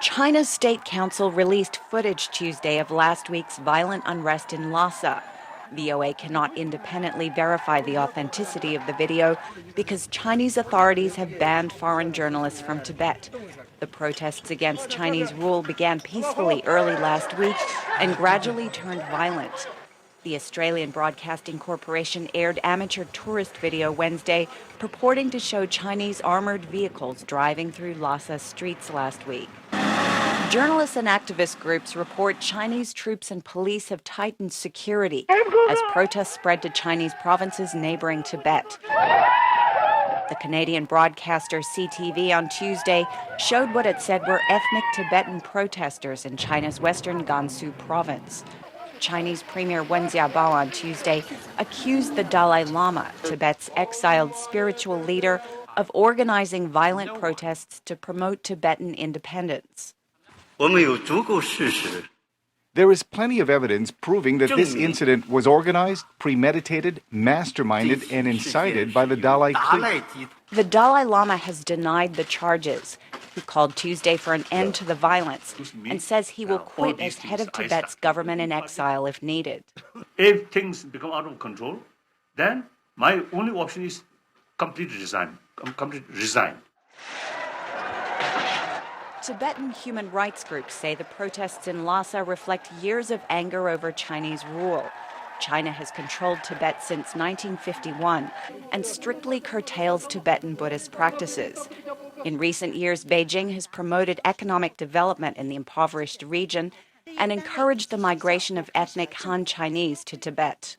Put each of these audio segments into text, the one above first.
China's State Council released footage Tuesday of last week's violent unrest in Lhasa. VOA cannot independently verify the authenticity of the video because Chinese authorities have banned foreign journalists from Tibet. The protests against Chinese rule began peacefully early last week and gradually turned violent. The Australian Broadcasting Corporation aired amateur tourist video Wednesday purporting to show Chinese armored vehicles driving through Lhasa streets last week. Journalists and activist groups report Chinese troops and police have tightened security as protests spread to Chinese provinces neighboring Tibet. The Canadian broadcaster CTV on Tuesday showed what it said were ethnic Tibetan protesters in China's western Gansu province. Chinese Premier Wen Jiabao on Tuesday accused the Dalai Lama, Tibet's exiled spiritual leader, of organizing violent protests to promote Tibetan independence. There is plenty of evidence proving that this incident was organized, premeditated, masterminded, and incited by the Dalai clique. The Dalai Lama has denied the charges. He called Tuesday for an end to the violence and says he will quit as head of Tibet's government in exile if needed. If things become out of control, then my only option is completely resign. Tibetan human rights groups say the protests in Lhasa reflect years of anger over Chinese rule. China has controlled Tibet since 1951 and strictly curtails Tibetan Buddhist practices. In recent years, Beijing has promoted economic development in the impoverished region and encouraged the migration of ethnic Han Chinese to Tibet.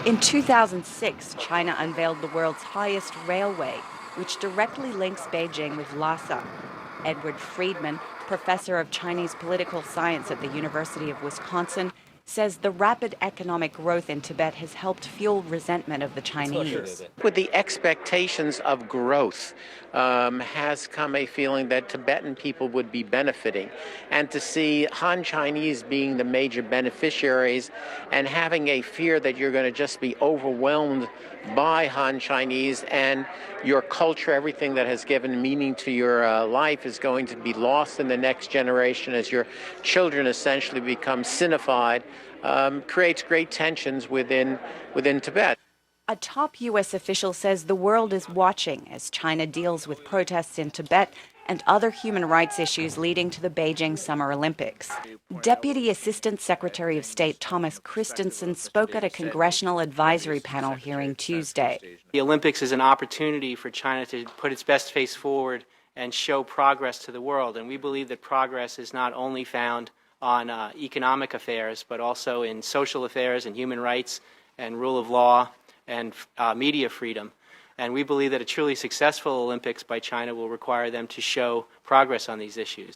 In 2006, China unveiled the world's highest railway, which directly links Beijing with Lhasa. Edward Friedman, professor of Chinese political science at the University of Wisconsin, says the rapid economic growth in Tibet has helped fuel resentment of the Chinese. With the expectations of growth has come a feeling that Tibetan people would be benefiting. And to see Han Chinese being the major beneficiaries and having a fear that you're going to just be overwhelmed by Han Chinese and your culture, everything that has given meaning to your life is going to be lost in the next generation as your children essentially become Sinified, creates great tensions within Tibet. A top U.S. official says the world is watching as China deals with protests in Tibet and other human rights issues leading to the Beijing Summer Olympics. Deputy Assistant Secretary of State Thomas Christensen spoke at a congressional advisory panel hearing Tuesday. The Olympics is an opportunity for China to put its best face forward and show progress to the world. And we believe that progress is not only found on economic affairs, but also in social affairs and human rights and rule of law and media freedom. And we believe that a truly successful Olympics by China will require them to show progress on these issues.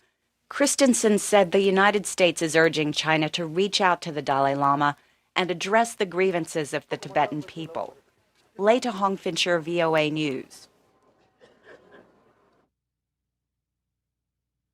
Christensen said the United States is urging China to reach out to the Dalai Lama and address the grievances of the Tibetan people. Leta Hongfincher, VOA News.